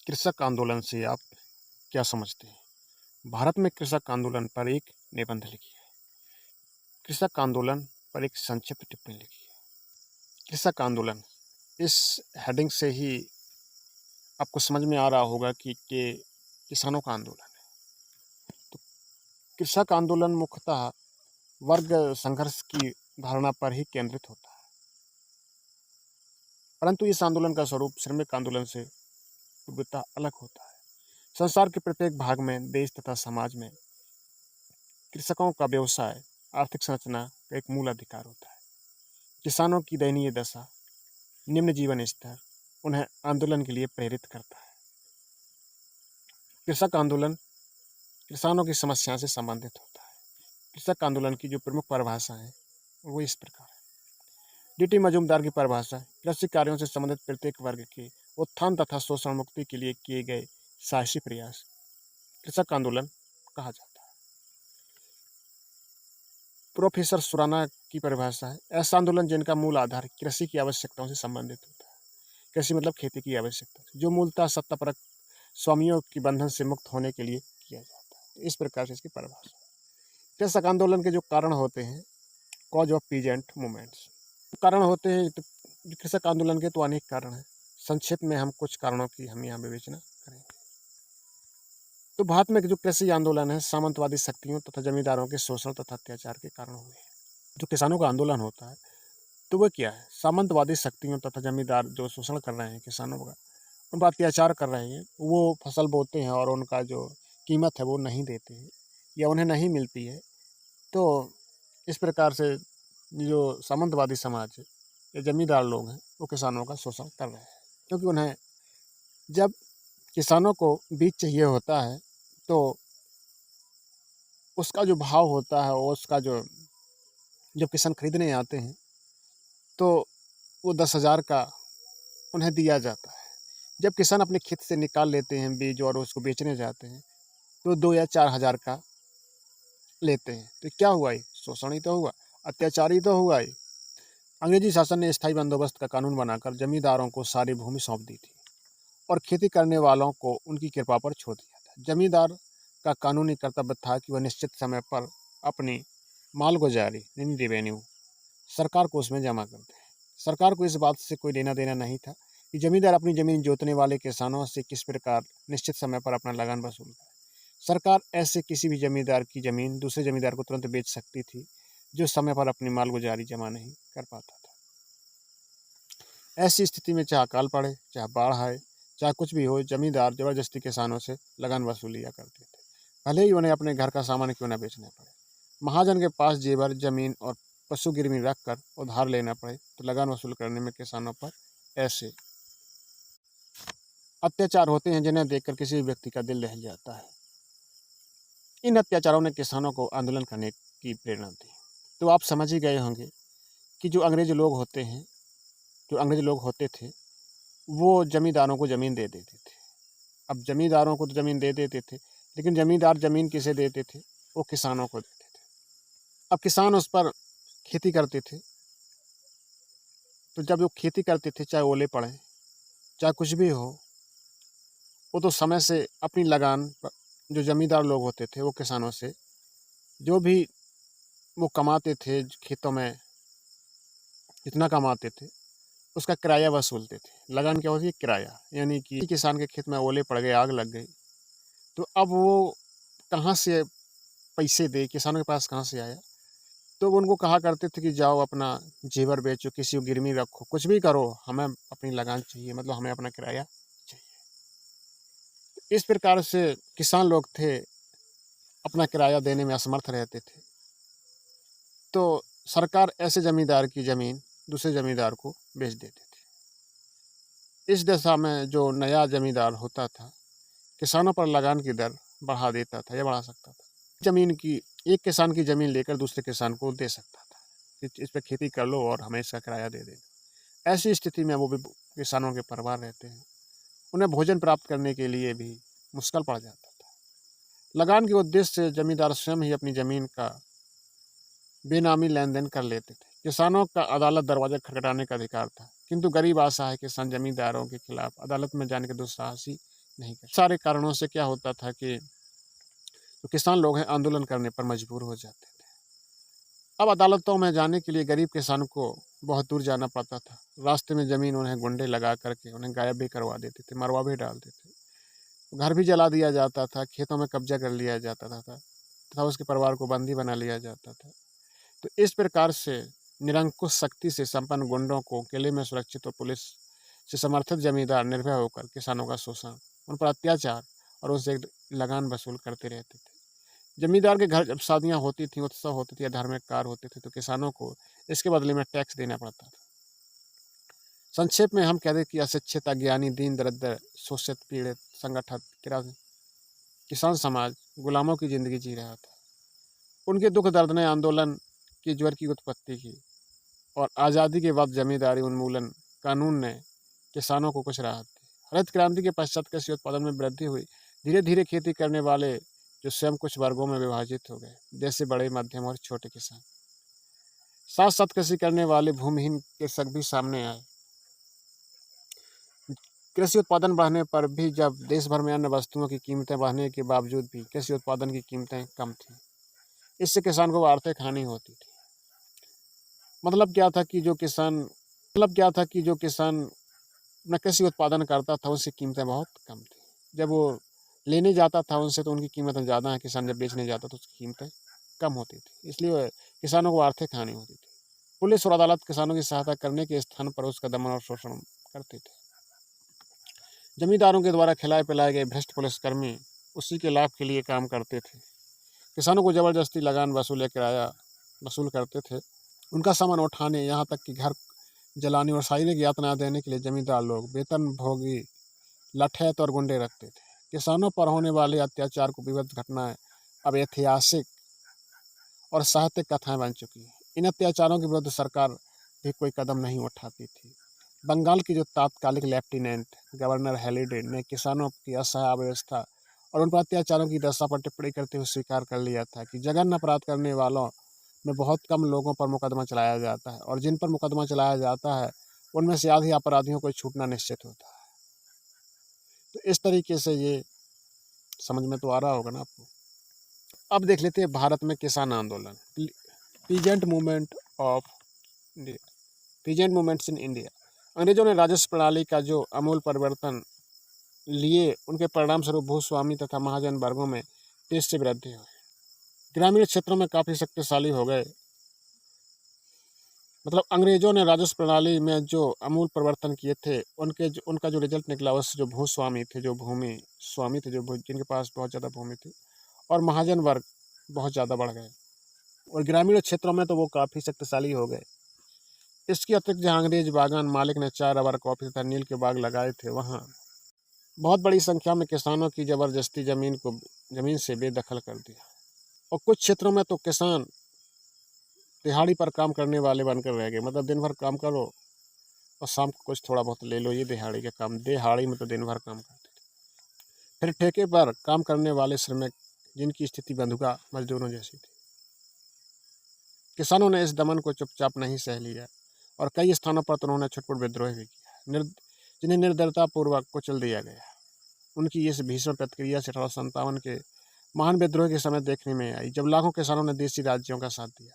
कृषक आंदोलन से आप क्या समझते हैं? भारत में कृषक आंदोलन पर एक निबंध लिखी है। कृषक आंदोलन पर एक संक्षिप्त टिप्पणी लिखी है। कृषक आंदोलन इस हेडिंग से ही आपको समझ में आ रहा होगा कि ये किसानों का आंदोलन है। तो कृषक आंदोलन मुख्यतः वर्ग संघर्ष की धारणा पर ही केंद्रित होता है, परंतु इस आंदोलन का स्वरूप श्रमिक आंदोलन से पूर्णतः अलग होता है। संसार के प्रत्येक भाग में, देश तथा समाज में कृषकों का व्यवसाय आर्थिक संरचना का एक मूल अधिकार होता है। किसानों की दयनीय दशा, निम्न जीवन स्तर उन्हें आंदोलन के लिए प्रेरित करता है। कृषक आंदोलन किसानों की समस्याओं से संबंधित होता है। कृषक आंदोलन की जो प्रमुख परिभाषा है वो इस प्रकार है। डी.टी. मजूमदार की परिभाषा, कृषि कार्यों से संबंधित प्रत्येक वर्ग के उत्थान तथा शोषण मुक्ति के लिए किए गए साहसी प्रयास कृषक आंदोलन कहा जाता है। प्रोफेसर सुराना की परिभाषा है, ऐसा आंदोलन जिनका मूल आधार कृषि की आवश्यकताओं से संबंधित होता है। कृषि मतलब खेती की आवश्यकता, जो मूलतः सत्तापरक स्वामियों की बंधन से मुक्त होने के लिए किया जाता है। इस प्रकार से इसकी परिभाषा। कृषक आंदोलन के जो कारण होते हैं, कॉज ऑफ पीजेंट मूवमेंट्स, कारण होते हैं तो कृषक आंदोलन के तो अनेक कारण हैं। संक्षेप में हम कुछ कारणों की हम यहाँ विवेचना करेंगे। तो भारत में जो कृषि आंदोलन है, सामंतवादी शक्तियों तथा जमींदारों के शोषण तथा अत्याचार के कारण हुए हैं। जो किसानों का आंदोलन होता है तो वह क्या है? सामंतवादी शक्तियों तथा जमींदार जो शोषण कर रहे हैं किसानों का, उन पर अत्याचार कर रहे हैं। वो फसल बोते हैं और उनका जो कीमत है वो नहीं देते हैं या उन्हें नहीं मिलती है। तो इस प्रकार से जो सामंतवादी समाज है या जमींदार लोग हैं वो किसानों का शोषण कर रहे हैं, क्योंकि उन्हें जब किसानों को बीज चाहिए होता है तो उसका जो भाव होता है और उसका जो जब किसान खरीदने आते हैं तो वो 10,000 का उन्हें दिया जाता है। जब किसान अपने खेत से निकाल लेते हैं बीज और उसको बेचने जाते हैं तो 2 या 4,000 का लेते हैं। तो क्या हुआ? ये शोषण ही तो हुआ, अत्याचार ही तो हुआ। ये अंग्रेजी शासन ने स्थायी बंदोबस्त का कानून बनाकर जमींदारों को सारी भूमि सौंप दी थी और खेती करने वालों को उनकी कृपा पर छोड़ दिया था। जमींदार का कानूनी कर्तव्य था कि वह निश्चित समय पर अपनी मालगुजारी यानी रेवेन्यू सरकार को उसमें जमा करते हैं। सरकार को इस बात से कोई लेना देना नहीं था कि जमींदार अपनी जमीन जोतने वाले किसानों से किस प्रकार निश्चित समय पर अपना लगान वसूल करे। सरकार ऐसे किसी भी जमींदार की जमीन दूसरे जमींदार को तुरंत बेच सकती थी जो समय पर अपनी मालगुजारी जमा नहीं कर पाता था। ऐसी स्थिति में चाहे अकाल पड़े, चाहे बाढ़ आए, चाहे कुछ भी हो, जमींदार जबरदस्ती किसानों से लगान वसूल लिया करते थे, भले ही उन्हें अपने घर का सामान क्यों न बेचना पड़े। महाजन के पास जेवर, जमीन और पशु गिरवी रख कर उधार लेना पड़े तो लगान वसूल करने में किसानों पर ऐसे अत्याचार होते हैं जिन्हें देखकर किसी भी व्यक्ति का दिल दहल जाता है। इन अत्याचारों ने किसानों को आंदोलन करने की प्रेरणा दी। तो आप समझ ही गए होंगे कि जो अंग्रेज लोग होते थे वो जमींदारों को ज़मीन दे देते थे। अब जमींदारों को तो ज़मीन दे देते थे, लेकिन जमींदार ज़मीन किसे देते थे? वो किसानों को देते थे। अब किसान उस पर खेती करते थे, तो जब वो खेती करते थे, चाहे ओले पड़े, चाहे कुछ भी हो, वो तो समय से अपनी लगान जो जमींदार लोग होते थे वो किसानों से जो भी वो कमाते थे खेतों में, जितना कमाते थे उसका किराया वसूलते थे। लगान क्या होती है? किराया। यानी कि किसान के खेत में ओले पड़ गए, आग लग गई, तो अब वो कहाँ से पैसे दे? किसानों के पास कहाँ से आया? तो वो उनको कहा करते थे कि जाओ अपना जेवर बेचो, किसी को गिरवी रखो, कुछ भी करो, हमें अपनी लगान चाहिए, मतलब हमें अपना किराया चाहिए। इस प्रकार से किसान लोग थे अपना किराया देने में असमर्थ रहते थे, तो सरकार ऐसे जमींदार की ज़मीन दूसरे जमींदार को बेच देती थी। इस दशा में जो नया जमींदार होता था, किसानों पर लगान की दर बढ़ा देता था या बढ़ा सकता था। ज़मीन की एक किसान की ज़मीन लेकर दूसरे किसान को दे सकता था कि इस पे खेती कर लो और हमें इसका किराया दे देना। ऐसी स्थिति में वो भी किसानों के परिवार रहते हैं, उन्हें भोजन प्राप्त करने के लिए भी मुश्किल पड़ जाता था। लगान के उद्देश्य से जमींदार स्वयं ही अपनी ज़मीन का बेनामी लेन देन कर लेते थे। किसानों का अदालत दरवाजा खटखटाने का अधिकार था, किंतु गरीब असहाय किसान जमींदारों के खिलाफ अदालत में जाने के दुस्साहसी नहीं कर सारे कारणों से क्या होता था कि जो किसान लोग हैं आंदोलन करने पर मजबूर हो जाते थे। अब अदालतों में जाने के लिए गरीब किसान को बहुत दूर जाना पड़ता था। रास्ते में ज़मीन उन्हें गुंडे लगा करके उन्हें गायब भी करवा देते थे, मरवा भी डालते थे। घर भी जला दिया जाता था, खेतों में कब्जा कर लिया जाता था तथा उसके परिवार को बंदी बना लिया जाता था। तो इस प्रकार से निरंकुश शक्ति से संपन्न गुंडों को किले में सुरक्षित और पुलिस से समर्थित जमींदार निर्भय होकर किसानों का शोषण, उन पर अत्याचार और उनसे लगान वसूल करते रहते थे। जमींदार के घर जब शादियां होती थीं, उत्सव होते थे या धार्मिक कार्य होते थे तो किसानों को इसके बदले में टैक्स देना पड़ता था। संक्षेप में हम कह दें कि अशिक्षित, अज्ञानी, दीन दरिद्र, शोषित, पीड़ित, संगठित किसान समाज गुलामों की जिंदगी जी रहा था। उनके दुख दर्द ने आंदोलन की ज्वर की उत्पत्ति की और आज़ादी के बाद जमींदारी उन्मूलन कानून ने किसानों को कुछ राहत दी। हरित क्रांति के पश्चात कृषि उत्पादन में वृद्धि हुई। धीरे धीरे खेती करने वाले जो स्वयं कुछ वर्गों में विभाजित हो गए, जैसे बड़े, मध्यम और छोटे किसान। साथ साथ कृषि करने वाले भूमिहीन कृषक भी सामने आए। कृषि उत्पादन बढ़ने पर भी जब देश भर में अन्य वस्तुओं की कीमतें बढ़ने के बावजूद भी कृषि उत्पादन की कीमतें कम थीं। इससे किसान को आर्थिक हानि होती थी। मतलब क्या था कि जो किसान अपना कृषि उत्पादन करता था उसकी कीमतें बहुत कम थी। जब वो लेने जाता था उनसे तो उनकी कीमतें ज़्यादा हैं, किसान जब बेचने जाता तो उसकी कीमतें कम होती थी, इसलिए किसानों को आर्थिक हानि होती थी। पुलिस और अदालत किसानों की सहायता करने के स्थान पर उसका दमन और शोषण करते थे। जमींदारों के द्वारा खिलाए पिलाए गए भ्रष्ट पुलिसकर्मी उसी के लाभ के लिए काम करते थे। किसानों को जबरदस्ती लगान वसूल या किराया वसूल करते थे। उनका सामान उठाने, यहाँ तक कि घर जलाने और शारीरिक यातना देने के लिए जमींदार लोग वेतनभोगी लठैत और गुंडे रखते थे। किसानों पर होने वाले अत्याचार को विविध घटनाएं अब ऐतिहासिक और साहित्यिक कथाएं बन चुकी हैं। इन अत्याचारों के विरुद्ध सरकार भी कोई कदम नहीं उठाती थी। बंगाल की जो तात्कालिक लेफ्टिनेंट गवर्नर हेलिडे ने किसानों की असहाय अव्यवस्था और उन पर अत्याचारों की दशा पर टिप्पणी करते हुए स्वीकार कर लिया था कि जघन्य अपराध करने वालों में बहुत कम लोगों पर मुकदमा चलाया जाता है और जिन पर मुकदमा चलाया जाता है उनमें से आधे अपराधियों को छूटना निश्चित होता है। तो इस तरीके से ये समझ में तो आ रहा होगा ना आपको। अब देख लेते हैं भारत में किसान आंदोलन, peasant movement of peasant movements in India. अंग्रेजों ने राजस्व प्रणाली का जो अमूल परिवर्तन लिए, उनके परिणाम स्वरूप भूस्वामी तथा महाजन वर्गों में तेज से वृद्धि हुई। ग्रामीण क्षेत्रों में काफ़ी शक्तिशाली हो गए। मतलब अंग्रेजों ने राजस्व प्रणाली में जो अमूल परिवर्तन किए थे, उनका जो रिजल्ट निकला उससे जो भूस्वामी थे, जो भूमि स्वामी थे, जिनके पास बहुत ज़्यादा भूमि थी, और महाजन वर्ग बहुत ज़्यादा बढ़ गए और ग्रामीण क्षेत्रों में तो वो काफ़ी शक्तिशाली हो गए। इसके अतिरिक्त जहाँ अंग्रेज बागान मालिक ने चाय, रबर, कॉफ़ी तथा नील के बाग लगाए थे, वहाँ बहुत बड़ी संख्या में किसानों की जबरदस्ती जमीन से बेदखल कर दिया और कुछ क्षेत्रों में तो किसान दिहाड़ी पर काम करने वाले बनकर रह गए। मतलब दिन भर काम करो और शाम को कुछ थोड़ा बहुत ले लो, ये दिहाड़ी का काम। दिहाड़ी में तो दिन भर काम करते थे। फिर ठेके पर काम करने वाले श्रमिक, जिनकी स्थिति बंधुआ मजदूरों जैसी थी। किसानों ने इस दमन को चुपचाप नहीं सह लिया और कई स्थानों पर तो उन्होंने छुटपुट विद्रोह भी किया, जिन्हें निर्दयतापूर्वक कुचल दिया गया। उनकी इस भीषण प्रतिक्रिया से 1857 के महान विद्रोह के समय देखने में आई, जब लाखों किसानों ने देसी राज्यों का साथ दिया।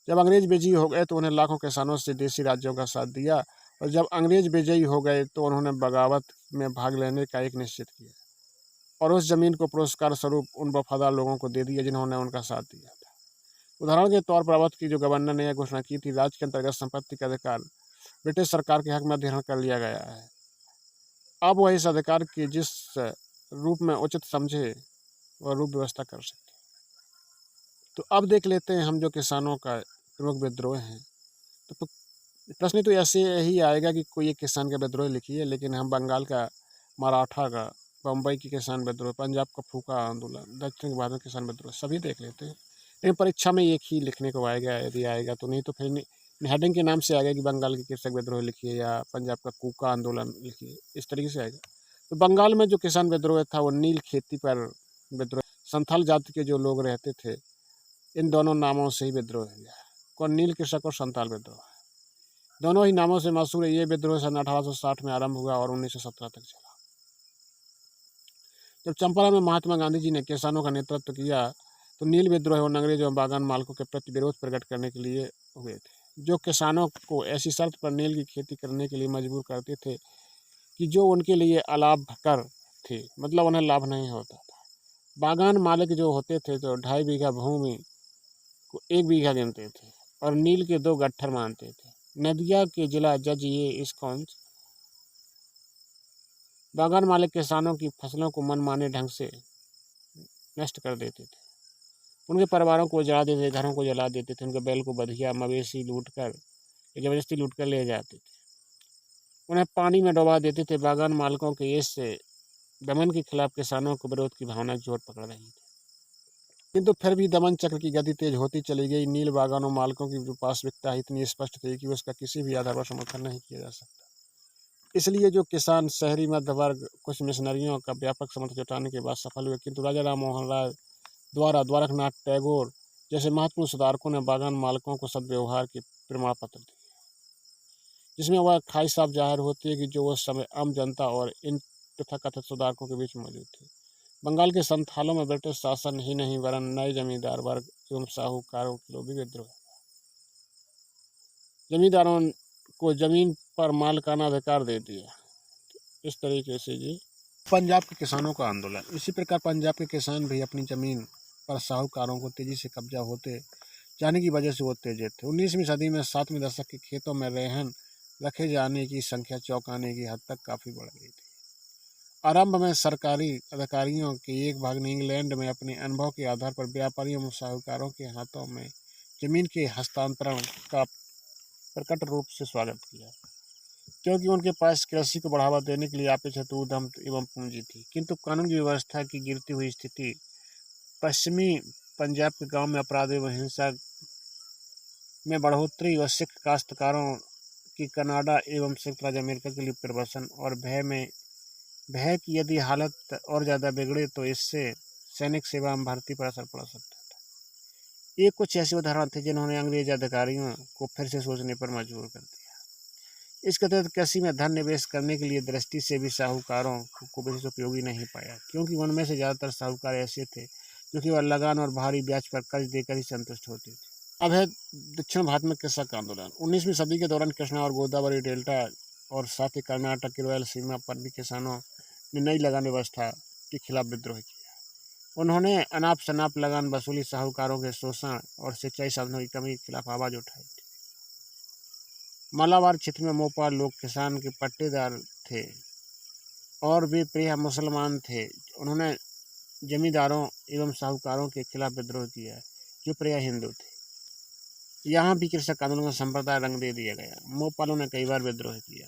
जब अंग्रेज विजयी हो गए तो उन्हें लाखों किसानों से देसी राज्यों का साथ दिया और जब अंग्रेज विजयी हो गए तो उन्होंने बगावत में भाग लेने का एक निश्चित किया और उस जमीन को पुरस्कार स्वरूप उन वफादार लोगों को दे दिया जिन्होंने उनका साथ दिया था। उदाहरण के तौर पर अवध की जो गवर्नर ने यह घोषणा की थी, राज्य के अंतर्गत संपत्ति का अधिकार ब्रिटिश सरकार के हक में अधिग्रहण कर लिया गया है। अब वह इस अधिकार की जिस रूप में उचित समझे वह रूप व्यवस्था कर सकते। तो अब देख लेते हैं हम जो किसानों का प्रमुख विद्रोह हैं। तो प्रश्न तो ऐसे ही आएगा कि कोई एक किसान का विद्रोह लिखिए, लेकिन हम बंगाल का, मराठा का, बम्बई की किसान विद्रोह, पंजाब का फूका आंदोलन, दक्षिण भारत किसान विद्रोह सभी देख लेते हैं। लेकिन परीक्षा में एक ही लिखने को आएगा, यदि आएगा तो। नहीं तो फिर हेडिंग के नाम से आएगा कि बंगाल की कृषक विद्रोह लिखिए या पंजाब का कूका आंदोलन लिखिए, इस तरीके से आएगा। तो बंगाल में जो किसान विद्रोह था वो नील खेती पर विद्रोह, संथाल जाति के जो लोग रहते थे, इन दोनों नामों से ही विद्रोह हुआ। कौन? नील कृषक और संथाल विद्रोह। दोनों ही नामों से मशहूर है। ये विद्रोह सन 1860 में आरंभ हुआ और 1917 तक चला। जब चंपारण में महात्मा गांधी जी ने किसानों का नेतृत्व किया तो नील विद्रोह और अंग्रेजों और बागान मालिकों के प्रति विरोध प्रकट करने के लिए हुए थे, जो किसानों को ऐसी शर्त पर नील की खेती करने के लिए मजबूर करते थे कि जो उनके लिए अलाभकर थी, मतलब उन्हें लाभ नहीं होता था। बागान मालिक जो होते थे तो 2.5 बीघा भूमि को 1 बीघा गिनते थे और नील के 2 गट्ठर मानते थे। नदिया के जिला जज ये इसकॉन्स बागान मालिक किसानों की फसलों को मनमाने ढंग से नष्ट कर देते थे। उनके परिवारों को जला देते थे, घरों को जला देते थे, उनके बैल को बधिया मवेशी लूट कर जबरदस्ती लूट कर ले जाते थे, उन्हें पानी में डुबा देते थे। बागान मालिकों के इससे दमन के खिलाफ किसानों को विरोध की भावना जोर पकड़ रही थी, किंतु फिर भी दमन चक्र की गति तेज होती चली गई। नील बागानों मालिकों की वास्तविकता इतनी स्पष्ट थी कि उसका किसी भी आधार पर समर्थन नहीं किया जा सकता। इसलिए जो किसान शहरी मध्य वर्ग कुछ मिशनरियों का व्यापक समर्थन जुटाने के बाद सफल हुए, किंतु राजा राम मोहन राय द्वारा द्वारकनाथ टैगोर जैसे महत्वपूर्ण सुधारकों ने बागान मालिकों को सद्व्यवहार के प्रमाण पत्र दिए, जिसमें वह ख्वाहिश साफ जाहिर होती है कि जो उस समय आम जनता और इन तथाकथित सुधारकों के बीच मौजूद थे। बंगाल के संथालों में ब्रिटिश शासन ही नहीं वरन नए जमींदार वर्ग एवं साहूकारों के लोग भी विद्रोह। जमींदारों को जमीन पर मालिकाना अधिकार दे दिया। इस तरीके से ये पंजाब के किसानों का आंदोलन। इसी प्रकार पंजाब के किसान भी अपनी जमीन पर साहूकारों को तेजी से कब्जा होते जाने की वजह से वो उत्तेजित थे। 19वीं सदी में 7वें दशक के खेतों में रेहन रखे जाने की संख्या चौंकाने की हद तक काफी बढ़ गई थी। आरंभ में सरकारी अधिकारियों के एक भाग ने इंग्लैंड में अपने अनुभव के आधार पर व्यापारियों और साहूकारों के हाथों में जमीन के हस्तांतरण का प्रकट रूप से स्वागत किया, क्योंकि उनके पास कृषि को बढ़ावा देने के लिए अपेक्षित उद्यम एवं पूंजी थी। किंतु कानून की व्यवस्था की गिरती हुई स्थिति, पश्चिमी पंजाब के गांव में अपराध एवं हिंसा में बढ़ोतरी और सिख काश्तकारों की कनाडा एवं संयुक्त राज्य अमेरिका के लिए प्रवासन और भय की यदि हालत और ज़्यादा बिगड़े तो इससे सैनिक सेवा एवं भर्ती पर असर पड़ सकता था। ये कुछ ऐसे उदाहरण थे जिन्होंने अंग्रेज अधिकारियों को फिर से सोचने पर मजबूर कर दिया। इसके तहत कृषि में धन निवेश करने के लिए दृष्टि से भी साहूकारों को विशेष उपयोगी नहीं पाया, क्योंकि उनमें से ज़्यादातर साहूकार ऐसे थे जो केवल लगान और भारी ब्याज पर कर्ज देकर ही संतुष्ट होते थे। अब है दक्षिण भारत में कृषक आंदोलन। 19वीं सदी के दौरान कृष्णा और गोदावरी डेल्टा और साथ ही कर्नाटक की रॉयल सीमा पर भी किसानों ने नई लगान व्यवस्था के खिलाफ विद्रोह किया। उन्होंने अनाप शनाप लगान वसूली, साहूकारों के शोषण और सिंचाई साधनों की कमी के खिलाफ आवाज उठाई थी। मालाबार क्षेत्र में मोपाल लोग किसान के पट्टेदार थे और वे प्रायः मुसलमान थे। उन्होंने जमींदारों एवं साहूकारों के खिलाफ विद्रोह किया जो प्रायः हिंदू थे। यहाँ भी कृषक आंदोलन का संप्रदाय रंग दे दिया गया। मोपालों ने कई बार विद्रोह किया।